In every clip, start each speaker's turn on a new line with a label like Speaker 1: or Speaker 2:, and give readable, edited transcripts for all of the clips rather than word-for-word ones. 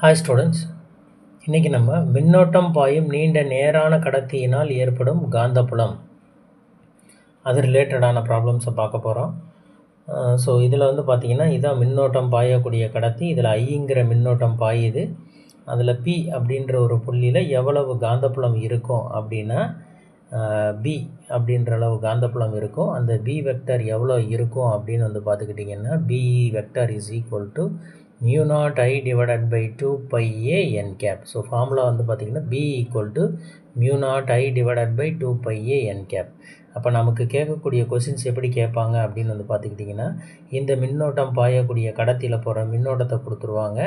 Speaker 1: Hi students, இன்னைக்கு நம்ம மின்னோட்டம் பாயும் நீண்ட நேரான கடத்தியினால் ஏற்படும் காந்தப்புலம் அது ரிலேட்டடான ப்ராப்ளம்ஸை பார்க்க போகிறோம். ஸோ இதில் பார்த்தீங்கன்னா இதான் மின்னோட்டம் பாயக்கூடிய கடத்தி. இதில் ஐங்கிற மின்னோட்டம் பாயுது. அதில் பி அப்படின்ற ஒரு புள்ளியில் எவ்வளவு காந்தப்புலம் இருக்கும் அப்படின்னா பி அப்படின்ற அளவு காந்தப்புலம் இருக்கும். அந்த பி வெக்டர் எவ்வளோ இருக்கும் அப்படின்னு பார்த்துக்கிட்டிங்கன்னா B vector is equal to mu naught I divided by 2 pi a n cap. So formula பார்த்திங்கன்னா b equal to mu naught I divided by 2 pi a n cap. அப்போ நமக்கு கேட்கக்கூடிய கொஸ்டின்ஸ் எப்படி கேட்பாங்க அப்படின்னு பார்த்துக்கிட்டிங்கன்னா இந்த மின்னோட்டம் பாயக்கூடிய கடத்தியில் போகிற மின்னோட்டத்தை கொடுத்துருவாங்க.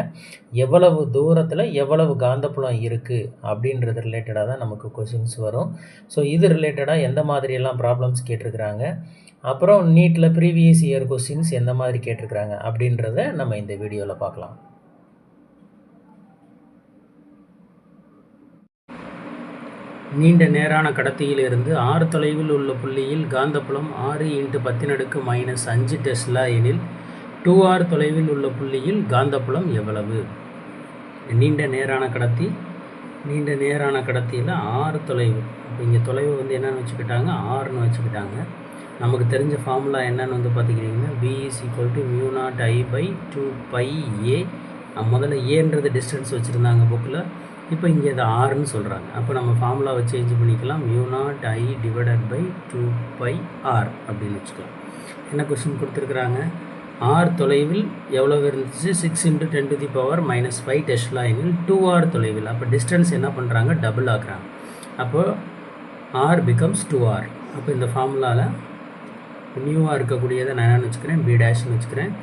Speaker 1: எவ்வளவு தூரத்தில் எவ்வளவு காந்தப்புலம் இருக்குது அப்படின்றது ரிலேட்டடாக தான் நமக்கு கொஸ்டின்ஸ் வரும். ஸோ இது ரிலேட்டடாக எந்த மாதிரியெல்லாம் ப்ராப்ளம்ஸ் கேட்டிருக்கிறாங்க, அப்புறம் நீட்டில் ப்ரீவியஸ் இயர் கொஸ்டின்ஸ் எந்த மாதிரி கேட்டிருக்கிறாங்க அப்படின்றத நம்ம இந்த வீடியோவில் பார்க்கலாம். நீண்ட நேரான கடத்தியிலிருந்து 6 தொலைவில் உள்ள புள்ளியில் காந்தப்புலம் 6 × 10⁻⁵ டெஸ்லா எனில் 2r தொலைவில் உள்ள புள்ளியில் காந்தப்புலம் எவ்வளவு? நீண்ட நேரான கடத்தியில் 6 தொலைவு. இப்போ இங்கே தொலைவு என்னென்னு வச்சுக்கிட்டாங்க, 6ன்னு வச்சுக்கிட்டாங்க. நமக்கு தெரிஞ்ச ஃபார்முலா என்னென்னு பார்த்துக்கிட்டிங்கன்னா b is equal to mu naught I by 2 pi a. முதல்ல ஏன்றது டிஸ்டன்ஸ் வச்சுருந்தாங்க புக்கில், இப்போ இங்கே இதை ஆறுன்னு சொல்கிறாங்க. அப்போ நம்ம ஃபார்முலாவை சேஞ்ச் பண்ணிக்கலாம், mu naught I divided by 2 pi r அப்படின்னு வச்சுக்கலாம். என்ன கொஸ்டின் கொடுத்துருக்குறாங்க, r தொலைவில் எவ்வளோ இருந்துச்சு, 6 × 10⁻⁵ டெஸ்லா எனில் 2r தொலைவில். அப்போ டிஸ்டன்ஸ் என்ன பண்ணுறாங்க, டபுள் ஆக்குறாங்க. அப்போது r becomes 2r. அப்போ இந்த ஃபார்முலாவில் நியூவாக இருக்கக்கூடியதை நான் என்னென்னு வச்சுக்கிறேன், b டேஷ்னு வச்சுக்கிறேன்.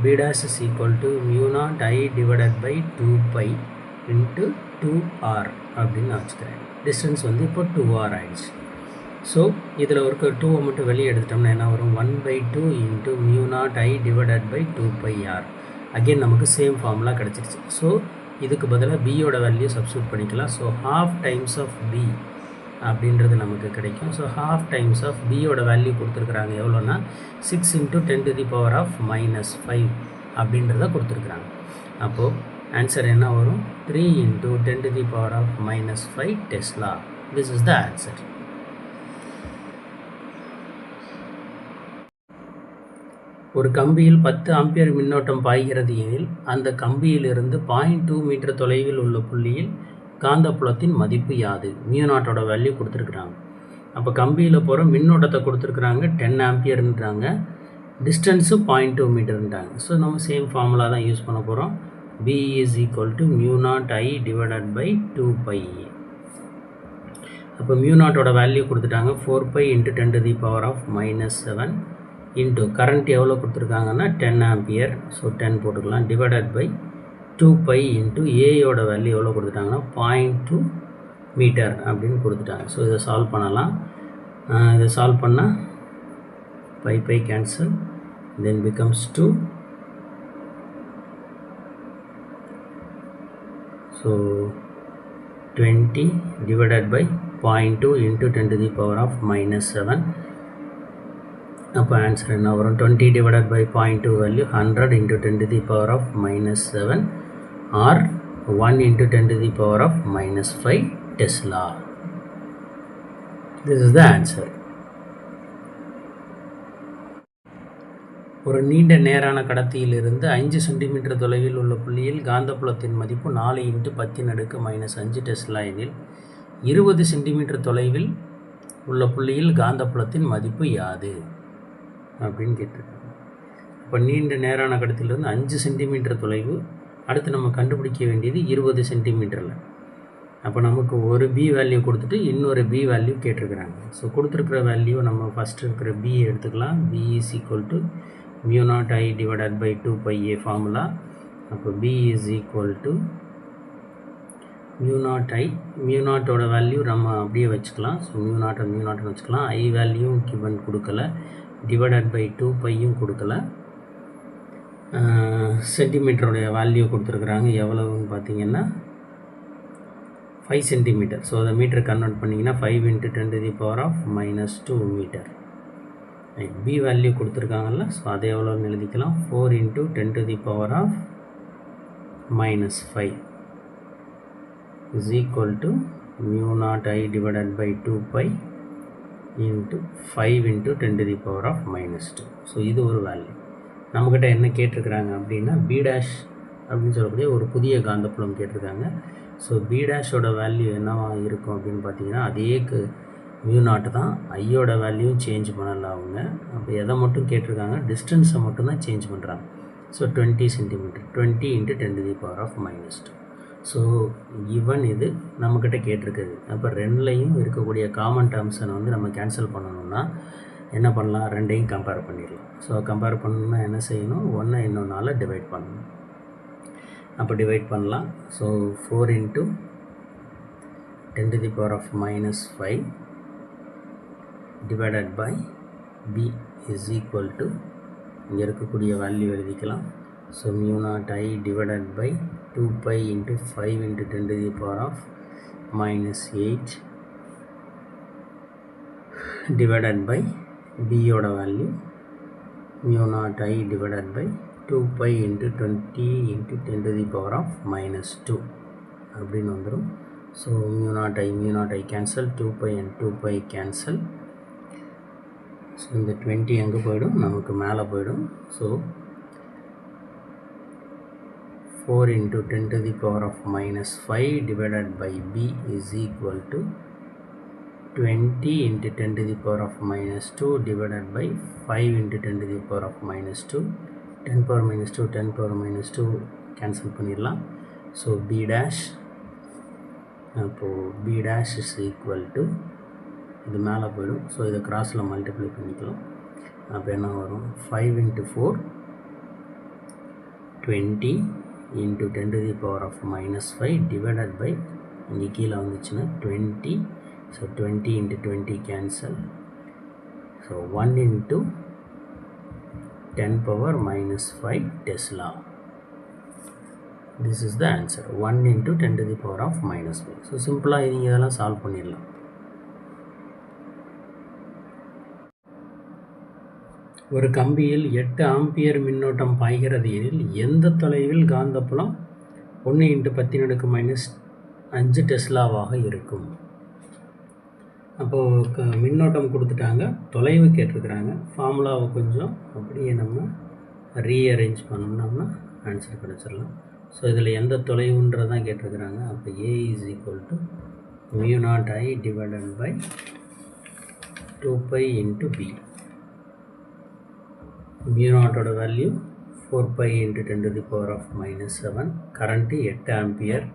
Speaker 1: b dash is equal to mu naught I divided by 2 pi into 2r அப்படின்னு நான் வச்சுக்கிறேன். டிஸ்டன்ஸ் இப்போ 2r ஆயிடுச்சு. ஸோ இதில் ஒரு 2 மட்டும் வெளியே எடுத்துட்டோம்னா என்ன வரும், 1/2 into mu naught I divided by 2 pi r. Again நமக்கு சேம் ஃபார்முலா கிடச்சிருச்சு. ஸோ இதுக்கு பதிலாக பியோட வேல்யூ சப்ஸ்டியூட் பண்ணிக்கலாம். So half times of b அப்படின்றது நமக்கு கிடைக்கும். ஸோ half times of பியோட வேல்யூ கொடுத்துருக்குறாங்க எவ்வளோன்னா 6 × 10⁻⁵ அப்படின்றத கொடுத்துருக்குறாங்க. அப்போது ஆன்சர் என்ன வரும், 3 × 10⁻⁵ Tesla. This is the answer. ஒரு கம்பியில் 10 ஆம்பியர் மின்னோட்டம் பாய்கிறது எனில் அந்த கம்பியிலிருந்து 0.2 மீட்டர் தொலைவில் உள்ள புள்ளியில் காந்தப்புலத்தின் மதிப்பு யாது? mu naught வேல்யூ கொடுத்துருக்குறாங்க. அப்போ கம்பியில் போகிற மின்னோட்டத்தை கொடுத்துருக்குறாங்க 10 ஆம்பியர்ன்றாங்க, டிஸ்டன்ஸு 0.2 மீட்டர்ன்றாங்க. ஸோ நம்ம சேம் ஃபார்முலா தான் யூஸ் பண்ண போகிறோம். b is equal to mu naught I divided by 2 pi a. அப்போ mu naught வேல்யூ கொடுத்துட்டாங்க 4 pi × 10⁻⁻7 இன்ட்டு கரண்ட் எவ்வளோ கொடுத்துருக்காங்கன்னா 10 ஆம்பியர். ஸோ 10 போட்டுக்கலாம், divided by 2 pi into a value எவ்வளோ கொடுத்துட்டாங்கன்னா 0.2 மீட்டர் அப்படின்னு கொடுத்துட்டாங்க. ஸோ இதை சால்வ் பண்ணலாம். இதை சால்வ் பண்ணால் pi cancel, then becomes 2. So 20 divided by 0.2 × 10⁻⁻7. அப்போ ஆன்சர் என்ன வரும், 20 divided by 0.2 value 100 × 10⁻⁻7 or 1 × 10⁻⁻5 Tesla. This is the answer. ஒரு நீண்ட நேரான கடத்தியிலிருந்து 5 சென்டிமீட்டர் தொலைவில் உள்ள புள்ளியில் காந்தப்புலத்தின் மதிப்பு 4 × 10⁻⁵ டெஸ்லா எனில் 20 சென்டிமீட்டர் தொலைவில் உள்ள புள்ளியில் காந்தப்புலத்தின் மதிப்பு யாது அப்படின்னு கேட்டிருக்காங்க. இப்போ நீண்ட நேரான கடத்தியிலிருந்து 5 சென்டிமீட்டர் தொலைவு. அடுத்து நம்ம கண்டுபிடிக்க வேண்டியது 20 சென்டிமீட்டரில். அப்போ நமக்கு ஒரு பி வேல்யூ கொடுத்துட்டு இன்னொரு பி வேல்யூ கேட்டிருக்கிறாங்க. ஸோ கொடுத்துருக்குற வேல்யூ நம்ம ஃபஸ்ட்டு இருக்கிற பி எடுத்துக்கலாம். b is equal to mu naught I divided by 2 pi a formula. அப்போ b is equal to mu naught I. mu naught value நம்ம அப்படியே வச்சுக்கலாம். ஸோ mu naught வச்சுக்கலாம். I வேல்யூ கிவன் கொடுக்கல, divided by 2 பையும் கொடுக்கல. சென்டிமீட்டருடைய வேல்யூ கொடுத்துருக்குறாங்க எவ்வளவுன்னு பார்த்தீங்கன்னா 5 சென்டிமீட்டர். ஸோ அதை மீட்டர் கன்வெர்ட் பண்ணிங்கன்னா 5 × 10⁻⁻2 மீட்டர். பி வேல்யூ கொடுத்துருக்காங்கல்ல, ஸோ அதை எவ்வளோன்னு எழுதிக்கலாம், 4 × 10⁻⁻5 is equal to mu naught I divided by 2 pi into 5 into 10⁻². So இது ஒரு வேல்யூ. நம்மக்கிட்ட என்ன கேட்டிருக்கிறாங்க அப்படின்னா பி டேஷ் அப்படின்னு சொல்லக்கூடிய ஒரு புதிய காந்தப்புலம் கேட்டிருக்காங்க. ஸோ பி டேஷோட வேல்யூ என்னவா இருக்கும் அப்படின்னு பார்த்தீங்கன்னா அதே மியூ நாட்டு தான். ஐயோட வேல்யூ சேஞ்ச் பண்ணல அவங்க. அப்போ எதை மட்டும் கேட்டிருக்காங்க, டிஸ்டன்ஸை மட்டும்தான் சேஞ்ச் பண்ணுறாங்க. So 20 centimetre 20 into 10⁻². So even இது நம்மக்கிட்ட கேட்டிருக்குது. அப்போ ரெண்டுலேயும் இருக்கக்கூடிய காமன் டேர்ம்ஸை வந்து நம்ம கேன்சல் பண்ணணும்னா என்ன பண்ணலாம், ரெண்டையும் கம்பேர் பண்ணிடலாம். ஸோ கம்பேர் பண்ணணும்னா என்ன செய்யணும், ஒன்றை இன்னொன்றால் டிவைட் பண்ணணும். அப்போ டிவைட் பண்ணலாம். So 4 into 10⁻⁻5 divided by B is equal to இங்கே இருக்கக்கூடிய வேல்யூ எழுதிக்கலாம். So mu naught I divided by 2 pi into 5 into 10⁻⁻8 divided by பியோட வேல்யூ mu naught I divided by 2 pi into 20 into 10⁻⁻2 அப்படின்னு வந்துடும். So mu naught I cancel, 2 pi and 2 pi cancel. So இந்த 20 எங்கே போயிடும், நமக்கு மேலே போயிடும். So 4 into 10⁻⁻5 divided by b is equal to 20 into 10⁻⁻2 divided by 5 into 10⁻⁻2. 10⁻⁻2 10⁻⁻2 cancel பண்ணிடலாம். So b dash, அப்போது b dash is equal to இது மேலே போயிடும். ஸோ இதை கிராஸில் மல்டிப்ளை பண்ணிக்கலாம். அப்போ என்ன வரும், 5 into 4 20 into 10⁻⁻5 divided by இங்கே கீழே வந்துச்சுன்னா 20. So 20 into 20 cancel. So 1 into 10⁻⁻5 Tesla. This is the answer, 1 into 10⁻⁻5. So சிம்பிளாக நீங்கள் இதெல்லாம் சால்வ் பண்ணிடலாம். ஒரு கம்பியில் 8 ஆம்பியர் மின்னோட்டம் பாய்கிறது எனில் எந்த தொலைவில் காந்தப்புலம் 1 × 10⁻⁻5 டெஸ்லாவாக இருக்கும். அப்போது மின்னோட்டம் கொடுத்துட்டாங்க, தொலைவு கேட்டிருக்கிறாங்க. ஃபார்முலாவை கொஞ்சம் அப்படியே நம்ம ரீஅரேஞ்ச் பண்ணோம்னா ஆன்சர் கிடச்சிடலாம். ஸோ இதில் எந்த தொலைவுன்றதான் கேட்டிருக்கிறாங்க. அப்போ A is equal to mu naught I divided by 2 pi into B. mu naught ஓட value 4 pi into 10⁻⁻7, current 8 ampere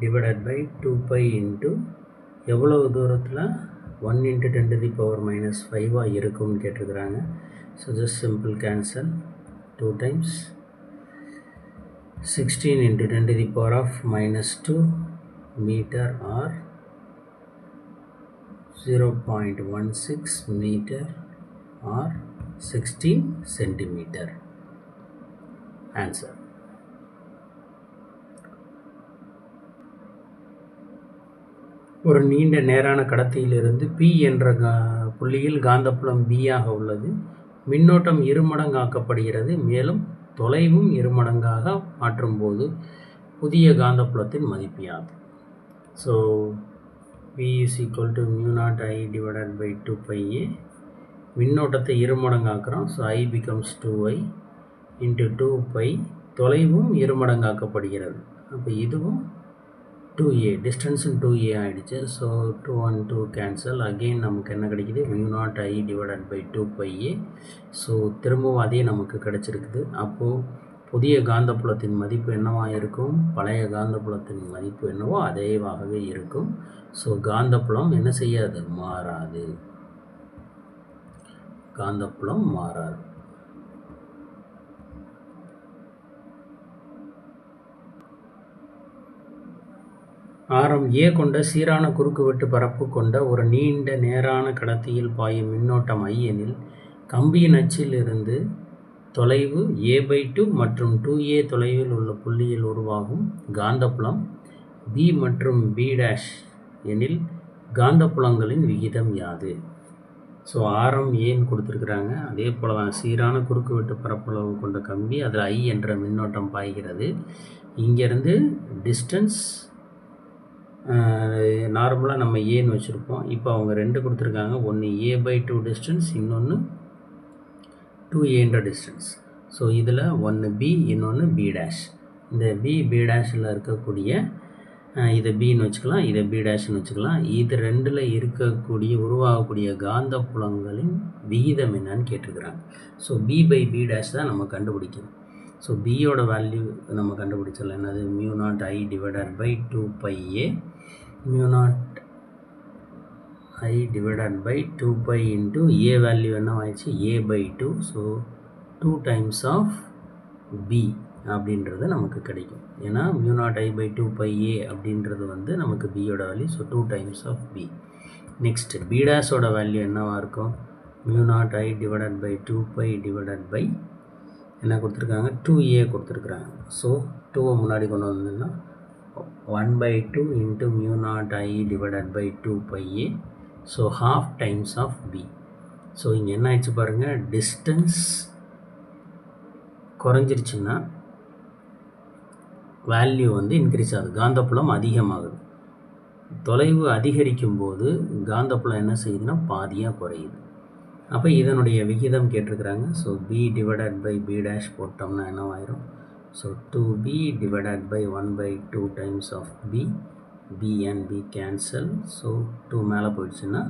Speaker 1: divided by 2 pi into எவ்வளவு தூரத்தில் 1 into 10⁻⁻5 இருக்கும்னு கேட்டிருக்கிறாங்க. So just simple cancel, 2 times 16 into 10⁻⁻2 metre or 0.16 metre or 16 centimetre. Answer. ஒரு நீண்ட நேரான கடத்தியிலிருந்து P என்ற புள்ளியில் காந்தப்புலம் B ஆக உள்ளது. மின்னோட்டம் இருமடங்காக்கப்படுகிறது. மேலும் தொலைவும் இருமடங்காக மாற்றும் போது புதிய காந்தப்புலத்தின் மதிப்பு யாது? So V is equal to mu naught I divided by 2 pi A. மின்னோட்டத்தை இருமடங்காக்குறோம். So I becomes 2I into 2 pi. தொலைவும் இருமடங்காக்கப்படுகிறது. அப்போ இதுவும் 2A, டிஸ்டன்ஸும் 2A ஆகிடுச்சு. So 2 and 2 cancel. அகெயின் நமக்கு என்ன கிடைக்கிது, mu naught I divided by 2 pi A. So திரும்பவும் அதே நமக்கு கிடச்சிருக்குது. அப்போது புதிய காந்தப்புலத்தின் மதிப்பு என்னவாக இருக்கும், பழைய காந்தப்புலத்தின் மதிப்பு என்னவோ அதேவாகவே இருக்கும். ஸோ காந்தப்புலம் என்ன செய்யாது, மாறாது. காந்தப்புலம் மாறாது. ஆரம் A கொண்ட சீரான குறுக்குவெட்டு பரப்பு கொண்ட ஒரு நீண்ட நேரான கடத்தியில் பாயும் மின்னோட்டம் I எனில் கம்பியின் அச்சில் இருந்து தொலைவு A/2 மற்றும் 2A தொலைவில் உள்ள புள்ளியில் உருவாகும் காந்தப்புலம் B மற்றும் B' எனில் காந்தப்புலங்களின் விகிதம் யாது? ஸோ ஆரம் ஏன்னு கொடுத்துருக்குறாங்க. அதே போல் தான் சீரான குறுக்குவெட்டு பரப்பளவு கொண்ட கம்பி, அதில் I என்ற மின்னோட்டம் பாய்கிறது. இங்கேருந்து டிஸ்டன்ஸ் நார்மலாக நம்ம ஏன்னு வச்சுருப்போம். இப்போ அவங்க 2 கொடுத்துருக்காங்க. ஒன்று a/2 டிஸ்டன்ஸ், இன்னொன்று 2aன்ற டிஸ்டன்ஸ். ஸோ இதில் ஒன்று b, இன்னொன்று b டேஷ். இந்த b டேஷில் இருக்கக்கூடிய இதை bன்னு வச்சுக்கலாம், இதை b டேஷ்னு வச்சுக்கலாம். இது ரெண்டில் இருக்கக்கூடிய உருவாகக்கூடிய காந்த புலங்களின் விகிதம் என்னன்னு கேட்டிருக்கிறாங்க. ஸோ b/b டேஷ் தான் நம்ம கண்டுபிடிக்கணும். ஸோ பியோட வேல்யூ நம்ம கண்டுபிடிச்சிடலாம். என்னது? μ0I divided by 2πa, μ0I divided by 2π into a value என்ன ஆயிடுச்சு? a/2. So 2 times of b அப்படின்றது நமக்கு கிடைக்கும். ஏன்னா μ0I/2πa அப்படின்றது வந்து நமக்கு பியோட வேல்யூ. So 2 times of b. Next b டேஷோட வேல்யூ என்னவாக இருக்கும்? μ0I divided by 2π divided by என்ன கொடுத்துருக்காங்க? 2a கொடுத்துருக்குறாங்க. ஸோ 2 முன்னாடி கொண்டு வந்தோம்னா 1/2 into μ0I divided by 2πa. So half times of b. So இங்கே என்ன ஆயிடுச்சு பாருங்கள், டிஸ்டன்ஸ் குறைஞ்சிருச்சுன்னா வேல்யூ வந்து இன்க்ரீஸ் ஆகுது, காந்தப்புலம் அதிகமாகுது. தொலைவு அதிகரிக்கும் போது காந்தப்புலம் என்ன செய்யுதுன்னா பாதியாக குறையுது. அப்போ இதனுடைய விகிதம் கேட்டிருக்கிறாங்க. So b divided by b dash போட்டோம்னா என்னவாயிரும்? So 2b divided by 1/2 times of b, b and b கேன்சல். ஸோ 2 மேலே போயிடுச்சுன்னா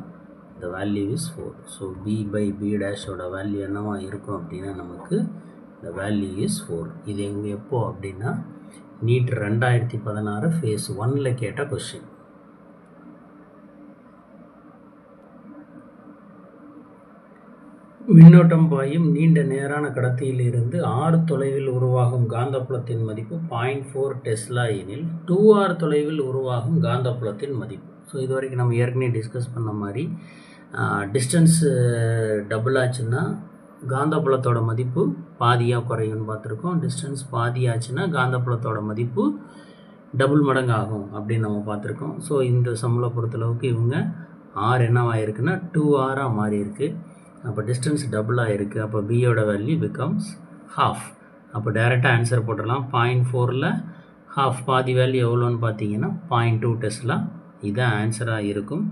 Speaker 1: the value is 4. So b/b டேஷோட வேல்யூ என்னவா இருக்கும் அப்படின்னா நமக்கு the value is 4. இது எங்கே எப்போ அப்படின்னா நீட் 2016 phase 1ல் கேட்ட கொஸ்டின். மின்னோட்டம் பாயும் நீண்ட நேரான கடத்தியில் இருந்து r தொலைவில் உருவாகும் காந்தப்புலத்தின் மதிப்பு 0.4 டெஸ்லா எனில் 2r தொலைவில் உருவாகும் காந்தப்புலத்தின் மதிப்பு. ஸோ இது வரைக்கும் நம்ம ஏற்கனவே டிஸ்கஸ் பண்ண மாதிரி டிஸ்டன்ஸ் டபுள் ஆச்சுன்னா காந்தப்புலத்தோட மதிப்பு பாதியாக குறையும்னு பார்த்துருக்கோம். டிஸ்டன்ஸ் பாதி ஆச்சுன்னா காந்தப்புலத்தோட மதிப்பு டபுள் மடங்கு ஆகும் அப்படின்னு நம்ம பார்த்துருக்கோம். ஸோ இந்த சம்மளை பொறுத்தளவுக்கு இவங்க ஆர் என்னவாயிருக்குன்னா 2r மாறி இருக்குது. அப்போ டிஸ்டன்ஸ் டபுளாக இருக்குது. அப்போ பியோட வேல்யூ பிகம்ஸ் ஹாஃப். அப்போ டைரெக்டாக ஆன்சர் போட்டுடலாம். 0.4ல் ஹாஃப் பாதி வேல்யூ எவ்வளோன்னு பார்த்தீங்கன்னா 0.2 டெஸ்லா. இதுதான் ஆன்சராக இருக்கும்,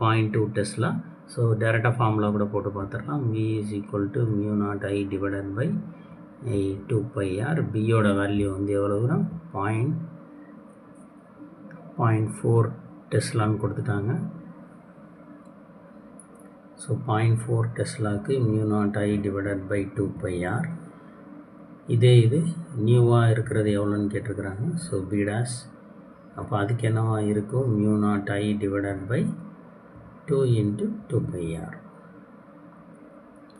Speaker 1: 0.2 டெஸ்லா. ஸோ டைரெக்டாக ஃபார்முலா கூட போட்டு பார்த்துடலாம். v is equal to μ0I divided by 2πr. பியோட வேல்யூ வந்து எவ்வளோனா 0.4 டெஸ்லான்னு கொடுத்துட்டாங்க. ஸோ 0.4 டெஸ்லாவுக்கு μ0I டிவைடட் பை 2πr. இது நியூவாக இருக்கிறது எவ்வளோன்னு கேட்டிருக்கிறாங்க. So b dash. அப்போ அதுக்கு என்னவா இருக்கும்? μ0I divided by 2 into 2πr.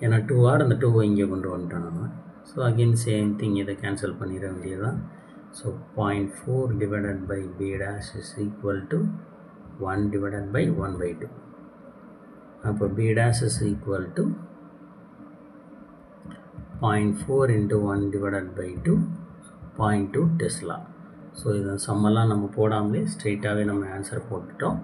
Speaker 1: ஏன்னா 2r அந்த 2 இங்கே கொண்டு வந்துட்டோம் நம்ம. ஸோ அகெயின் சேம் திங், இதை கேன்சல் பண்ணிட வேண்டியதுதான். So 0.4 divided by b dash is equal to 1 divided by 1/2. அப்போ b dash is equal to 0.4 into 1 divided by 2, 0.2 Tesla. So இதை சம்மெல்லாம் நம்ம போடாமலே ஸ்ட்ரெயிட்டாகவே நம்ம ஆன்சர் போட்டுட்டோம்.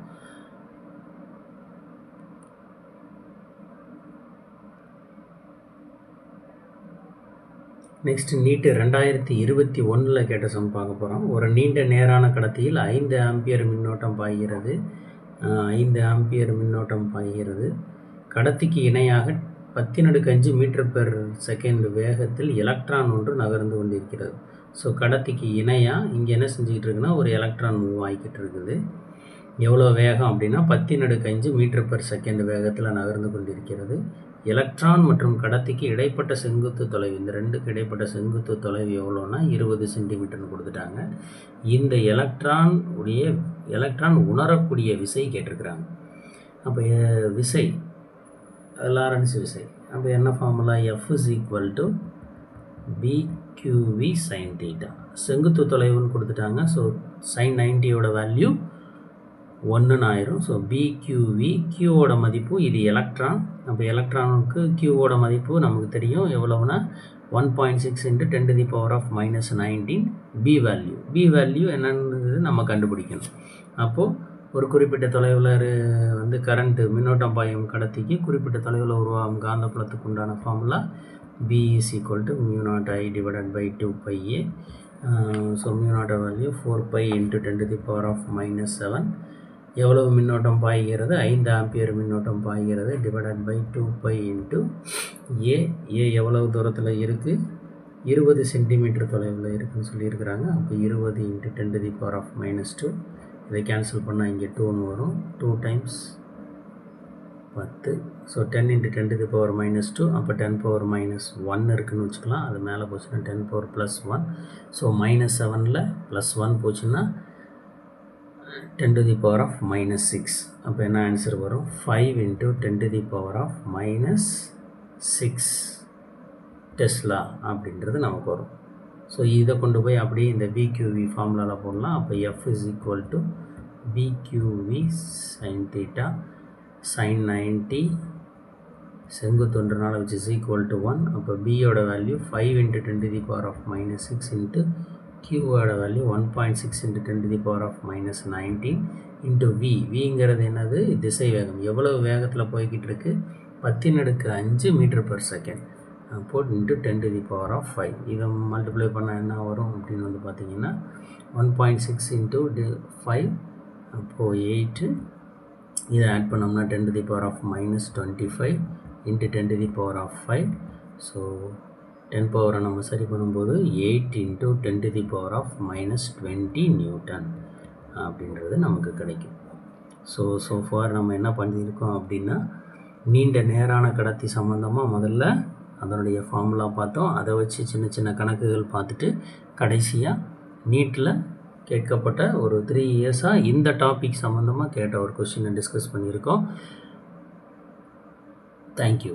Speaker 1: நெக்ஸ்ட் நீட்டு 2021ல் கேட்ட சம் பார்க்க போகிறோம். ஒரு நீண்ட நேரான கடத்தியில் 5 ஆம்பியர் மின்னோட்டம் பாய்கிறது. 5 ஆம்பியர் மின்னோட்டம் பாய்கிறது. கடத்திக்கு இணையாக 10⁵ மீட்டர்/செகண்ட் வேகத்தில் எலக்ட்ரான் ஒன்று நகர்ந்து கொண்டிருக்கிறது. ஸோ கடத்திக்கு இணையாக இங்கே என்ன செஞ்சுக்கிட்டு இருக்குன்னா ஒரு எலக்ட்ரான் மூவ் ஆகிக்கிட்டு இருக்குது. எவ்வளோ வேகம் அப்படின்னா 10⁵ மீட்டர்/செகண்ட் வேகத்தில் நகர்ந்து கொண்டிருக்கிறது. எலக்ட்ரான் மற்றும் கடத்திக்கு இடைப்பட்ட செங்குத்து தொலைவு, இந்த ரெண்டுக்கு இடைப்பட்ட செங்குத்து தொலைவு எவ்வளோன்னா 20 சென்டிமீட்டர்னு கொடுத்துட்டாங்க. இந்த எலக்ட்ரான் உணரக்கூடிய விசை கேட்டிருக்கிறாங்க. அப்போ விசை லாரன்ஸ் விசை. அப்போ என்ன formula? F is equal to BQV sin theta. செங்குத்து தொலைவுன்னு கொடுத்துட்டாங்க. ஸோ sin 90யோட வேல்யூ 1ன்னு ஆயிரும். ஸோ BQV, Qவோட மதிப்பு, இது எலக்ட்ரான். அப்போ எலக்ட்ரானுக்கு Qவோட மதிப்பு நமக்கு தெரியும் எவ்வளோன்னா 1.6 × 10⁻⁻19. B வேல்யூ என்னன்னு நம்ம கண்டுபிடிக்கணும். அப்போது ஒரு குறிப்பிட்ட தொலைவில் வந்து கரண்ட்டு மின்னோட்டம் பாயும் கடத்திக்கு குறிப்பிட்ட தொலைவில் உருவாகும் காந்தப்புலத்துக்கு உண்டான formula B is equal to μ0I divided by 2πa. So மியூனாட்ட வேல்யூ 4π × 10⁻⁻7. எவ்வளவு மின்னோட்டம் பாய்கிறது? 5 ஆம்பியர் மின்னோட்டம் பாய்கிறது. Divided by 2π × A. A எவ்வளவு தூரத்தில் இருக்குது? 20 சென்டிமீட்டர் தொலைவில் இருக்குதுன்னு சொல்லியிருக்கிறாங்க. அப்போ 20 × 10⁻². இதை கேன்சல் பண்ணால் இங்கே 2ன்னு வரும். 2 டைம்ஸ் 10. ஸோ 10 × 10⁻². அப்போ 10⁻1 இருக்குதுன்னு வச்சுக்கலாம். அது மேலே போச்சுன்னா 10⁻+1. ஸோ -7ல் +1 போச்சுன்னா 10⁻⁻6. அப்போ என்ன ஆன்சர் வரும்? 5 × 10⁻⁻6 டெஸ்லா அப்படின்றது நமக்கு வரும். ஸோ இதை கொண்டு போய் அப்படியே இந்த BQV ஃபார்முலாவில் போடலாம். அப்போ F = BQV sin θ sin 90 செங்குத்தொன்றுனால which is equal to 1. அப்போ Bயோட வேல்யூ 5 × 10⁻⁻6 Qவோட வேல்யூ 1.6 × 10⁻⁻19 விங்கிறது என்னது? திசை வேகம். எவ்வளவு வேகத்தில் போய்கிட்டு இருக்கு? 10⁻5 m/s. அப்போ × 10⁵. இதை மல்டிப்ளை பண்ணால் என்ன வரும் அப்படின்னு வந்து பார்த்திங்கன்னா 1.6 × 5 அப்போது 8. இதை ஆட் பண்ணோம்னா 10⁻⁻25 × 10⁵. ஸோ 10 பவரை நம்ம சரி பண்ணும்போது 8 × 10⁻⁻20 நியூட்டன் அப்படின்றது நமக்கு கிடைக்கும். ஸோ ஃபார் நம்ம என்ன பண்ணியிருக்கோம் அப்படின்னா நீண்ட நேரான கடத்தி சம்மந்தமாக முதல்ல அதனுடைய ஃபார்முலா பார்த்தோம். அதை வச்சு சின்ன சின்ன கணக்குகள் பார்த்துட்டு கடைசியாக நீட்டில் கேட்கப்பட்ட ஒரு 3 இயர்ஸாக இந்த டாபிக் சம்மந்தமாக கேட்ட ஒரு கொஸ்டினை டிஸ்கஸ் பண்ணியிருக்கோம். தேங்க்யூ.